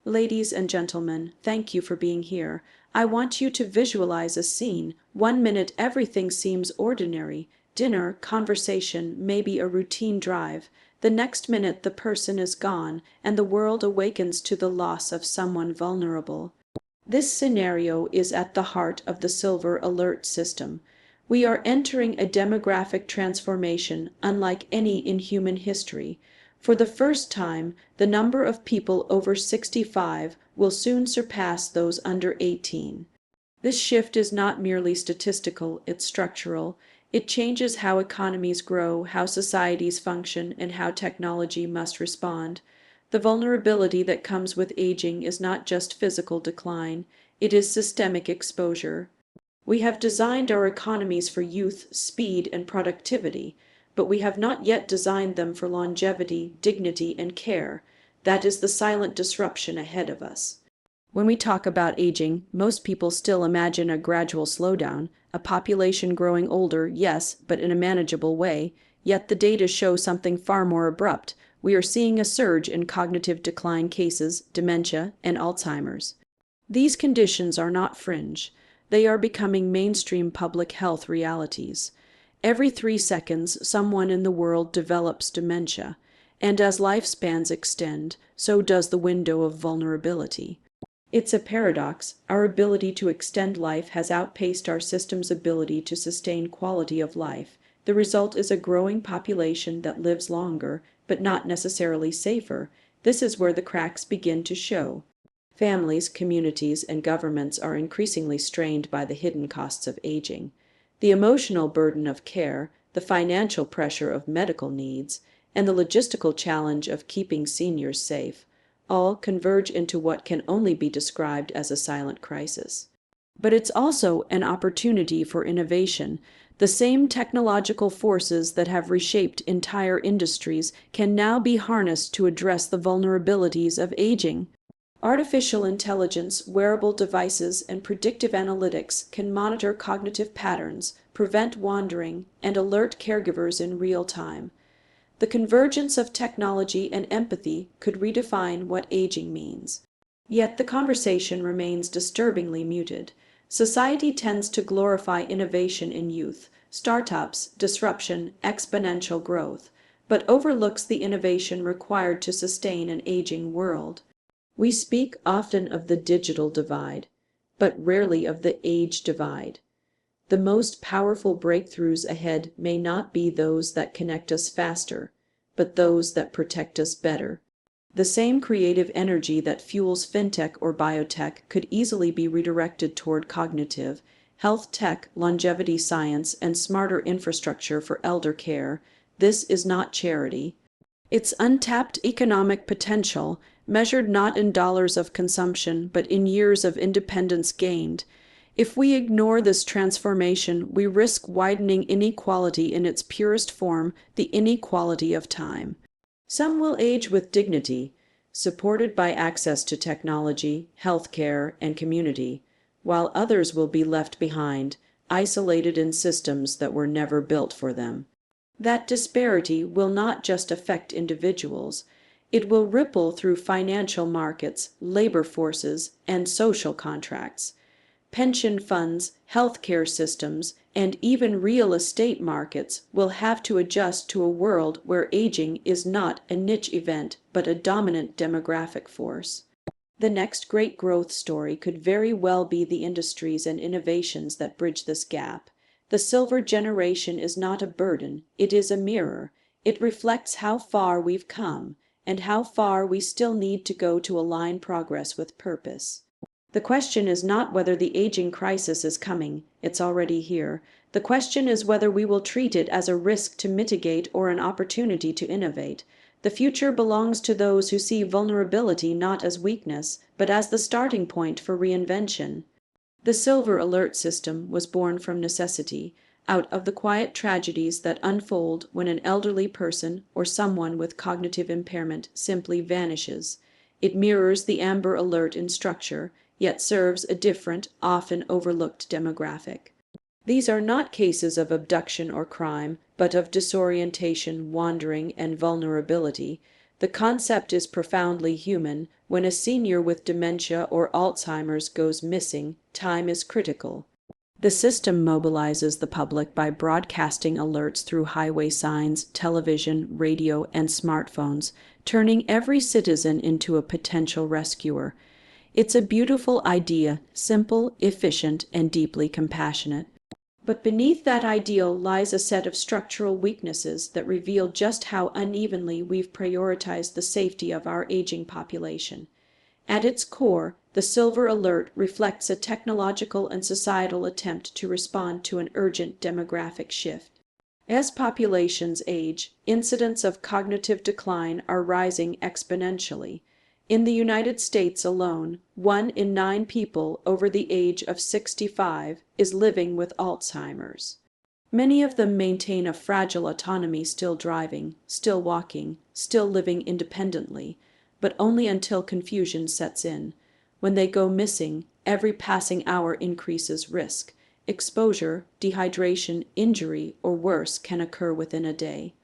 Ladies and gentlemen, thank you for being here. I want you to visualize a scene. 1 minute everything seems ordinary. Dinner, conversation, maybe a routine drive. The next minute the person is gone, and the world awakens to the loss of someone vulnerable. This scenario is at the heart of the silver alert system. We are entering a demographic transformation unlike any in human history. For the first time, the number of people over 65 will soon surpass those under 18. This shift is not merely statistical, it's structural. It changes how economies grow, how societies function, and how technology must respond. The vulnerability that comes with aging is not just physical decline, it is systemic exposure. We have designed our economies for youth, speed, and productivity, but we have not yet designed them for longevity, dignity, and care. That is the silent disruption ahead of us. When we talk about aging, most people still imagine a gradual slowdown, a population growing older, yes, but in a manageable way. Yet the data show something far more abrupt. We are seeing a surge in cognitive decline cases, dementia, and Alzheimer's. These conditions are not fringe. They are becoming mainstream public health realities. Every 3 seconds, someone in the world develops dementia, and as lifespans extend, so does the window of vulnerability. It's a paradox. Our ability to extend life has outpaced our system's ability to sustain quality of life. The result is a growing population that lives longer, but not necessarily safer. This is where the cracks begin to show. Families, communities, and governments are increasingly strained by the hidden costs of aging. The emotional burden of care, the financial pressure of medical needs, and the logistical challenge of keeping seniors safe, all converge into what can only be described as a silent crisis. But it's also an opportunity for innovation. The same technological forces that have reshaped entire industries can now be harnessed to address the vulnerabilities of aging. Artificial intelligence, wearable devices, and predictive analytics can monitor cognitive patterns, prevent wandering, and alert caregivers in real time. The convergence of technology and empathy could redefine what aging means. Yet the conversation remains disturbingly muted. Society tends to glorify innovation in youth, startups, disruption, exponential growth, but overlooks the innovation required to sustain an aging world. We speak often of the digital divide, but rarely of the age divide. The most powerful breakthroughs ahead may not be those that connect us faster, but those that protect us better. The same creative energy that fuels fintech or biotech could easily be redirected toward cognitive, health tech, longevity science, and smarter infrastructure for elder care. This is not charity. It's untapped economic potential, measured not in dollars of consumption, but in years of independence gained. If we ignore this transformation, we risk widening inequality in its purest form, the inequality of time. Some will age with dignity, supported by access to technology, healthcare, and community, while others will be left behind, isolated in systems that were never built for them. That disparity will not just affect individuals. It will ripple through financial markets, labor forces, and social contracts. Pension funds, healthcare systems, and even real estate markets will have to adjust to a world where aging is not a niche event but a dominant demographic force. The next great growth story could very well be the industries and innovations that bridge this gap. The silver generation is not a burden, it is a mirror. It reflects how far we've come and how far we still need to go to align progress with purpose. The question is not whether the aging crisis is coming, it's already here. The question is whether we will treat it as a risk to mitigate or an opportunity to innovate. The future belongs to those who see vulnerability not as weakness, but as the starting point for reinvention. The Silver Alert system was born from necessity, out of the quiet tragedies that unfold when an elderly person or someone with cognitive impairment simply vanishes. It mirrors the Amber Alert in structure, yet serves a different, often overlooked demographic. These are not cases of abduction or crime, but of disorientation, wandering, and vulnerability. The concept is profoundly human. When a senior with dementia or Alzheimer's goes missing, time is critical. The system mobilizes the public by broadcasting alerts through highway signs, television, radio, and smartphones, turning every citizen into a potential rescuer. It's a beautiful idea, simple, efficient, and deeply compassionate. But beneath that ideal lies a set of structural weaknesses that reveal just how unevenly we've prioritized the safety of our aging population. At its core, the Silver Alert reflects a technological and societal attempt to respond to an urgent demographic shift. As populations age, incidents of cognitive decline are rising exponentially. In the United States alone, 1 in 9 people over the age of 65 is living with Alzheimer's. Many of them maintain a fragile autonomy, still driving, still walking, still living independently, but only until confusion sets in. When they go missing, every passing hour increases risk. Exposure, dehydration, injury, or worse can occur within a day.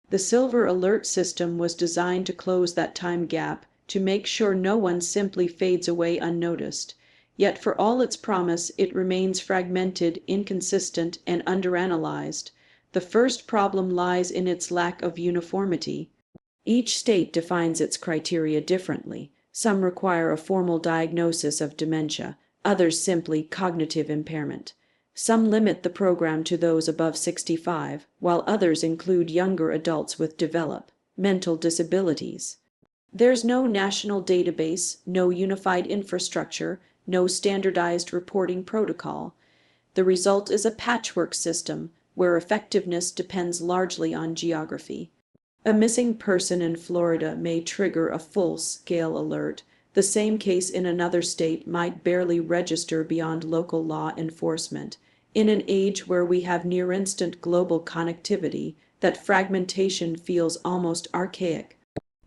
The Silver Alert system was designed to close that time gap, to make sure no one simply fades away unnoticed. Yet for all its promise, it remains fragmented, inconsistent, and underanalyzed. The first problem lies in its lack of uniformity. Each state defines its criteria differently. Some require a formal diagnosis of dementia, others simply cognitive impairment. Some limit the program to those above 65, while others include younger adults with developmental disabilities. There's no national database, no unified infrastructure, no standardized reporting protocol. The result is a patchwork system where effectiveness depends largely on geography. A missing person in Florida may trigger a full-scale alert. The same case in another state might barely register beyond local law enforcement. In an age where we have near-instant global connectivity, that fragmentation feels almost archaic.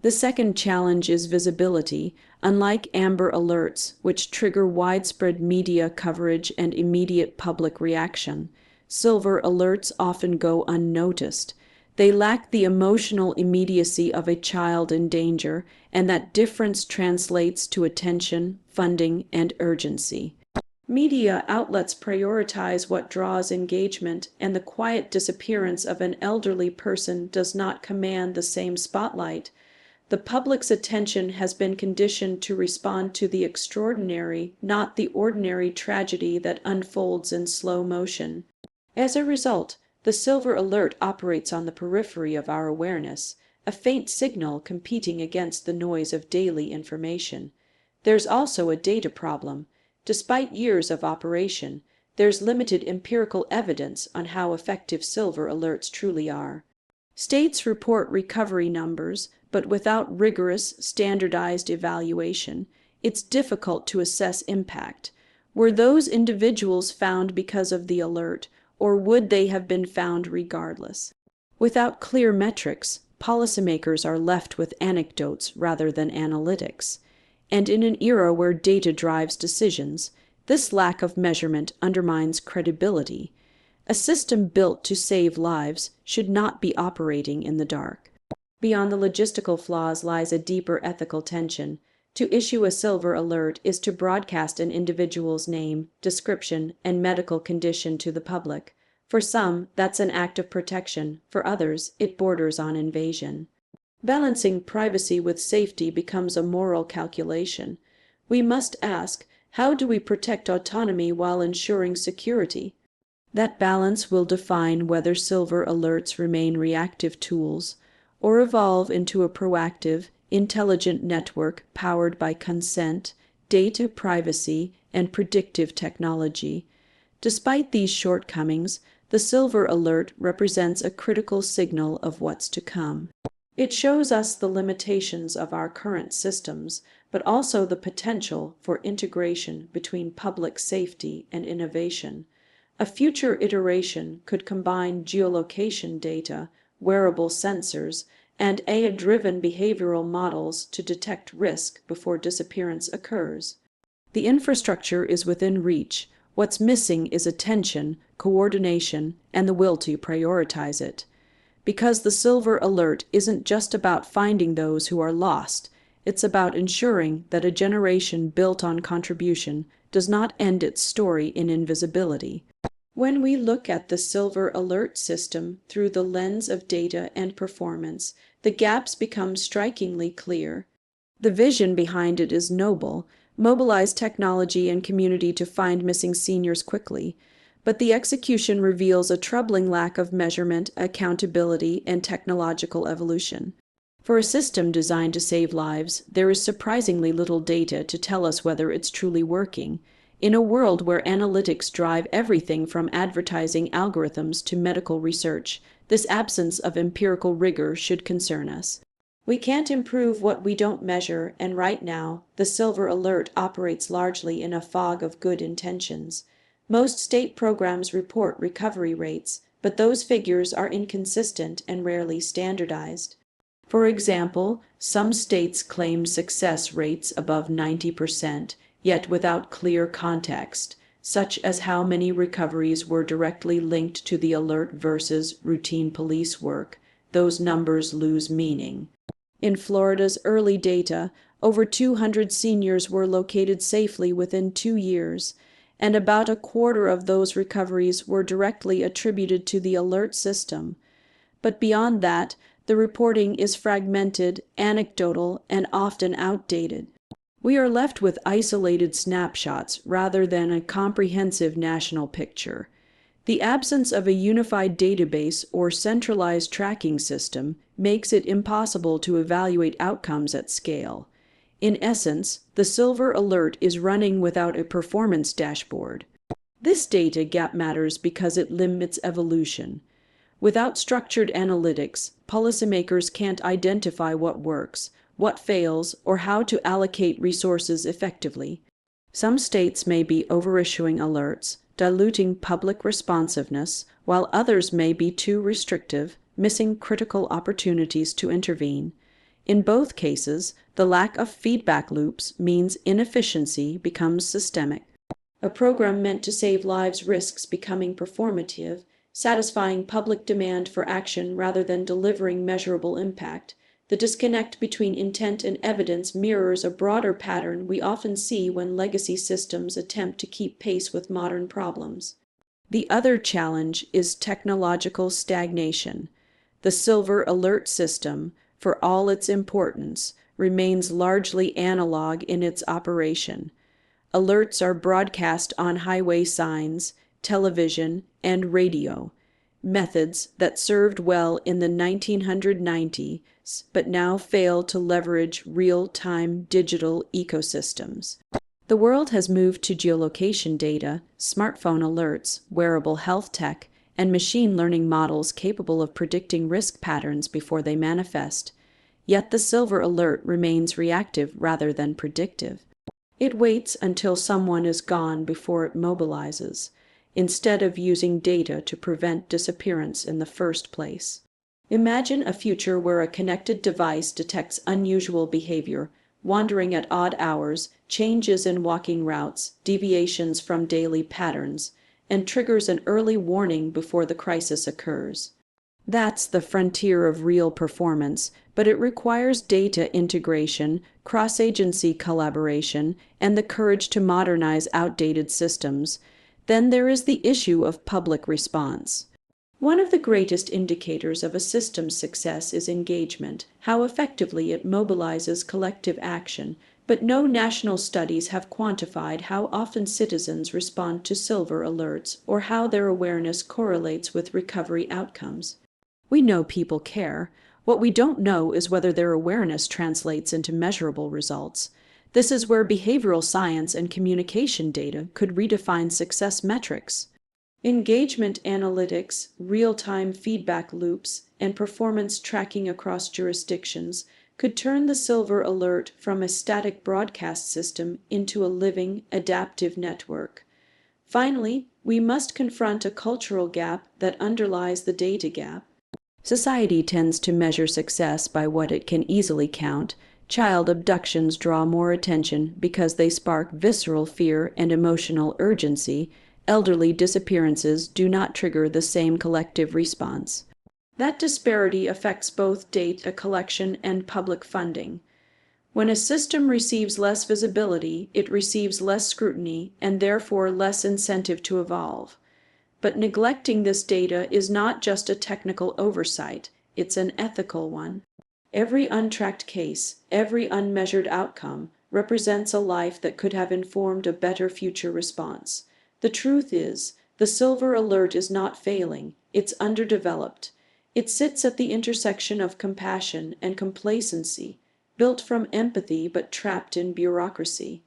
The second challenge is visibility. Unlike Amber Alerts, which trigger widespread media coverage and immediate public reaction, Silver Alerts often go unnoticed. They lack the emotional immediacy of a child in danger, and that difference translates to attention, funding, and urgency. Media outlets prioritize what draws engagement, and the quiet disappearance of an elderly person does not command the same spotlight. The public's attention has been conditioned to respond to the extraordinary, not the ordinary tragedy that unfolds in slow motion. As a result, the Silver Alert operates on the periphery of our awareness, a faint signal competing against the noise of daily information. There's also a data problem. Despite years of operation, there's limited empirical evidence on how effective Silver Alerts truly are. States report recovery numbers, but without rigorous, standardized evaluation, it's difficult to assess impact. Were those individuals found because of the alert, or would they have been found regardless? Without clear metrics, policymakers are left with anecdotes rather than analytics. And in an era where data drives decisions, this lack of measurement undermines credibility. A system built to save lives should not be operating in the dark. Beyond the logistical flaws lies a deeper ethical tension. To issue a Silver Alert is to broadcast an individual's name, description, and medical condition to the public. For some, that's an act of protection. For others, it borders on invasion. Balancing privacy with safety becomes a moral calculation. We must ask, how do we protect autonomy while ensuring security? That balance will define whether Silver Alerts remain reactive tools or evolve into a proactive, intelligent network powered by consent, data privacy, and predictive technology. Despite these shortcomings, the Silver Alert represents a critical signal of what's to come. It shows us the limitations of our current systems, but also the potential for integration between public safety and innovation. A future iteration could combine geolocation data, wearable sensors, and AI-driven behavioral models to detect risk before disappearance occurs. The infrastructure is within reach. What's missing is attention, coordination, and the will to prioritize it. Because the silver alert isn't just about finding those who are lost, it's about ensuring that a generation built on contribution does not end its story in invisibility. When we look at the silver alert system through the lens of data and performance, the gaps become strikingly clear. The vision behind it is noble: mobilize technology and community to find missing seniors quickly. But the execution reveals a troubling lack of measurement, accountability, and technological evolution. For a system designed to save lives, there is surprisingly little data to tell us whether it's truly working. In a world where analytics drive everything from advertising algorithms to medical research, this absence of empirical rigor should concern us. We can't improve what we don't measure, and right now, the silver alert operates largely in a fog of good intentions. Most state programs report recovery rates, but those figures are inconsistent and rarely standardized. For example, some states claim success rates above 90%, yet without clear context, such as how many recoveries were directly linked to the alert versus routine police work. Those numbers lose meaning. In Florida's early data, over 200 seniors were located safely within 2 years, and about a quarter of those recoveries were directly attributed to the alert system. But beyond that, the reporting is fragmented, anecdotal, and often outdated. We are left with isolated snapshots rather than a comprehensive national picture. The absence of a unified database or centralized tracking system makes it impossible to evaluate outcomes at scale. In essence, the silver alert is running without a performance dashboard. This data gap matters because it limits evolution. Without structured analytics, policymakers can't identify what works, what fails, or how to allocate resources effectively. Some states may be overissuing alerts, diluting public responsiveness, while others may be too restrictive, missing critical opportunities to intervene. In both cases, the lack of feedback loops means inefficiency becomes systemic. A program meant to save lives risks becoming performative, satisfying public demand for action rather than delivering measurable impact. The disconnect between intent and evidence mirrors a broader pattern we often see when legacy systems attempt to keep pace with modern problems. The other challenge is technological stagnation. The silver alert system, for all its importance, remains largely analog in its operation. Alerts are broadcast on highway signs, television, and radio, methods that served well in the 1990s but now fail to leverage real-time digital ecosystems. The world has moved to geolocation data, smartphone alerts, wearable health tech, and machine learning models capable of predicting risk patterns before they manifest. Yet the silver alert remains reactive rather than predictive. It waits until someone is gone before it mobilizes, instead of using data to prevent disappearance in the first place. Imagine a future where a connected device detects unusual behavior, wandering at odd hours, changes in walking routes, deviations from daily patterns, and triggers an early warning before the crisis occurs. That's the frontier of real performance, but it requires data integration, cross-agency collaboration, and the courage to modernize outdated systems. Then there is the issue of public response. One of the greatest indicators of a system's success is engagement, how effectively it mobilizes collective action, but no national studies have quantified how often citizens respond to silver alerts or how their awareness correlates with recovery outcomes. We know people care. What we don't know is whether their awareness translates into measurable results. This is where behavioral science and communication data could redefine success metrics. Engagement analytics, real-time feedback loops, and performance tracking across jurisdictions could turn the silver alert from a static broadcast system into a living, adaptive network. Finally, we must confront a cultural gap that underlies the data gap. Society tends to measure success by what it can easily count. Child abductions draw more attention because they spark visceral fear and emotional urgency. Elderly disappearances do not trigger the same collective response. That disparity affects both data collection and public funding. When a system receives less visibility, it receives less scrutiny and therefore less incentive to evolve. But neglecting this data is not just a technical oversight, it's an ethical one. Every untracked case, every unmeasured outcome, represents a life that could have informed a better future response. The truth is, the silver alert is not failing, it's underdeveloped. It sits at the intersection of compassion and complacency, built from empathy but trapped in bureaucracy.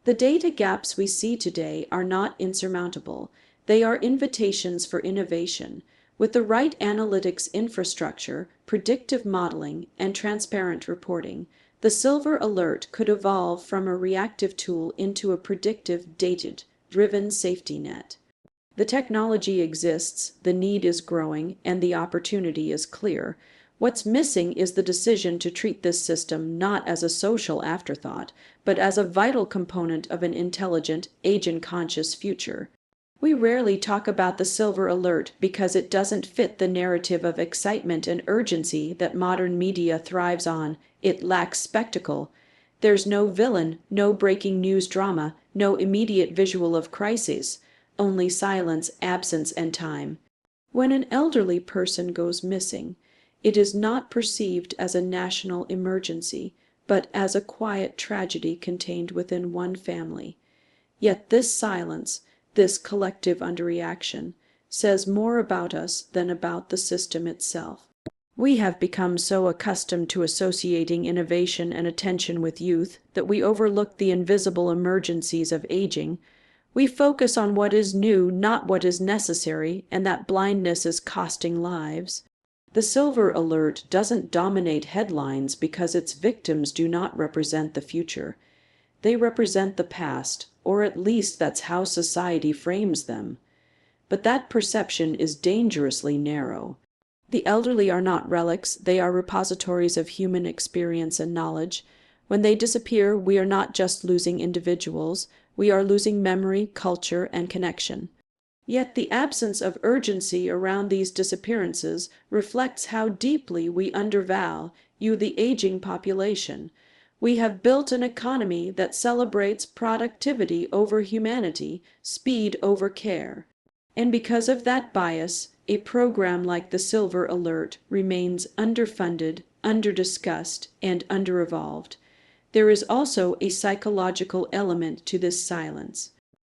The data gaps we see today are not insurmountable. They are invitations for innovation. With the right analytics infrastructure, predictive modeling, and transparent reporting, the silver alert could evolve from a reactive tool into a predictive, data-driven safety net. The technology exists, the need is growing, and the opportunity is clear. What's missing is the decision to treat this system not as a social afterthought, but as a vital component of an intelligent, agent-conscious future. We rarely talk about the silver alert because it doesn't fit the narrative of excitement and urgency that modern media thrives on. It lacks spectacle. There's no villain, no breaking news drama, no immediate visual of crises, only silence, absence, and time. When an elderly person goes missing, it is not perceived as a national emergency, but as a quiet tragedy contained within one family. Yet this silence, this collective underreaction, says more about us than about the system itself. We have become so accustomed to associating innovation and attention with youth that we overlook the invisible emergencies of aging. We focus on what is new, not what is necessary, and that blindness is costing lives. The silver alert doesn't dominate headlines because its victims do not represent the future. They represent the past, or at least that's how society frames them. But that perception is dangerously narrow. The elderly are not relics, they are repositories of human experience and knowledge. When they disappear, we are not just losing individuals, we are losing memory, culture, and connection. Yet the absence of urgency around these disappearances reflects how deeply we undervalue the aging population. We have built an economy that celebrates productivity over humanity, speed over care. And because of that bias, a program like the Silver Alert remains underfunded, underdiscussed, and underevolved. There is also a psychological element to this silence.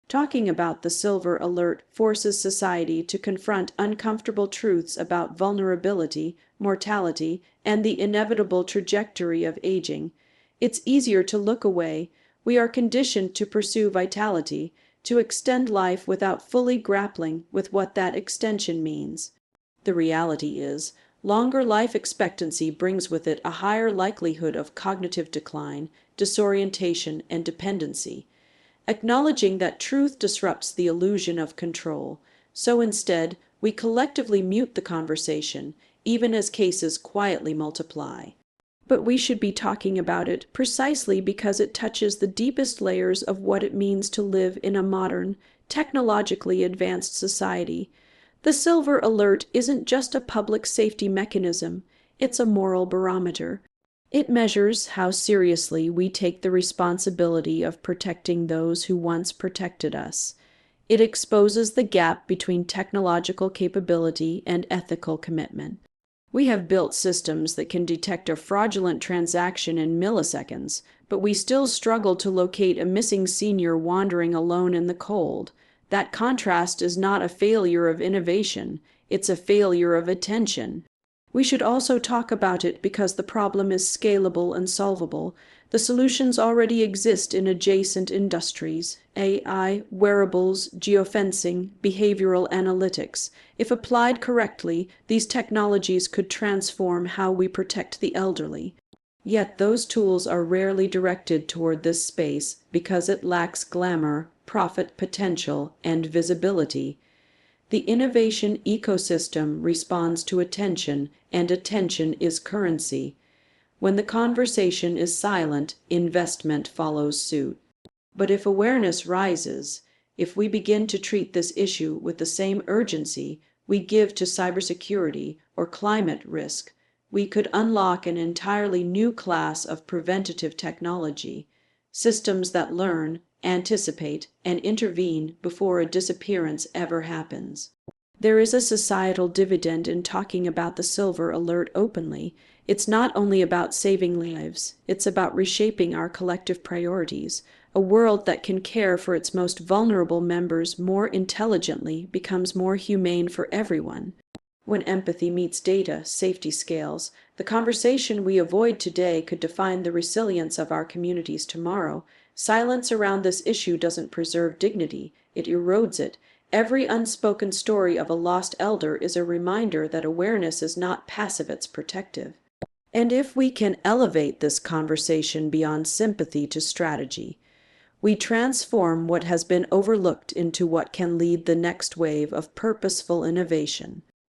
Talking about the Silver Alert forces society to confront uncomfortable truths about vulnerability, mortality, and the inevitable trajectory of aging. It's easier to look away. We are conditioned to pursue vitality, to extend life without fully grappling with what that extension means. The reality is, longer life expectancy brings with it a higher likelihood of cognitive decline, disorientation, and dependency. Acknowledging that truth disrupts the illusion of control, so instead we collectively mute the conversation, even as cases quietly multiply. But we should be talking about it precisely because it touches the deepest layers of what it means to live in a modern, technologically advanced society. The Silver Alert isn't just a public safety mechanism, it's a moral barometer. It measures how seriously we take the responsibility of protecting those who once protected us. It exposes the gap between technological capability and ethical commitment. We have built systems that can detect a fraudulent transaction in milliseconds, but we still struggle to locate a missing senior wandering alone in the cold. That contrast is not a failure of innovation, it's a failure of attention. We should also talk about it because the problem is scalable and solvable. The solutions already exist in adjacent industries: AI, wearables, geofencing, behavioral analytics. If applied correctly, these technologies could transform how we protect the elderly. Yet those tools are rarely directed toward this space because it lacks glamour, profit potential, and visibility. The innovation ecosystem responds to attention, and attention is currency. When the conversation is silent, investment follows suit. But if awareness rises, if we begin to treat this issue with the same urgency, we give to cybersecurity or climate risk, we could unlock an entirely new class of preventative technology, systems that learn, anticipate, and intervene before a disappearance ever happens. There is a societal dividend in talking about the silver alert openly. It's not only about saving lives, it's about reshaping our collective priorities. A world that can care for its most vulnerable members more intelligently becomes more humane for everyone. When empathy meets data, safety scales. The conversation we avoid today could define the resilience of our communities tomorrow. Silence around this issue doesn't preserve dignity, it erodes it. Every unspoken story of a lost elder is a reminder that awareness is not passive, it's protective. And if we can elevate this conversation beyond sympathy to strategy, we transform what has been overlooked into what can lead the next wave of purposeful innovation.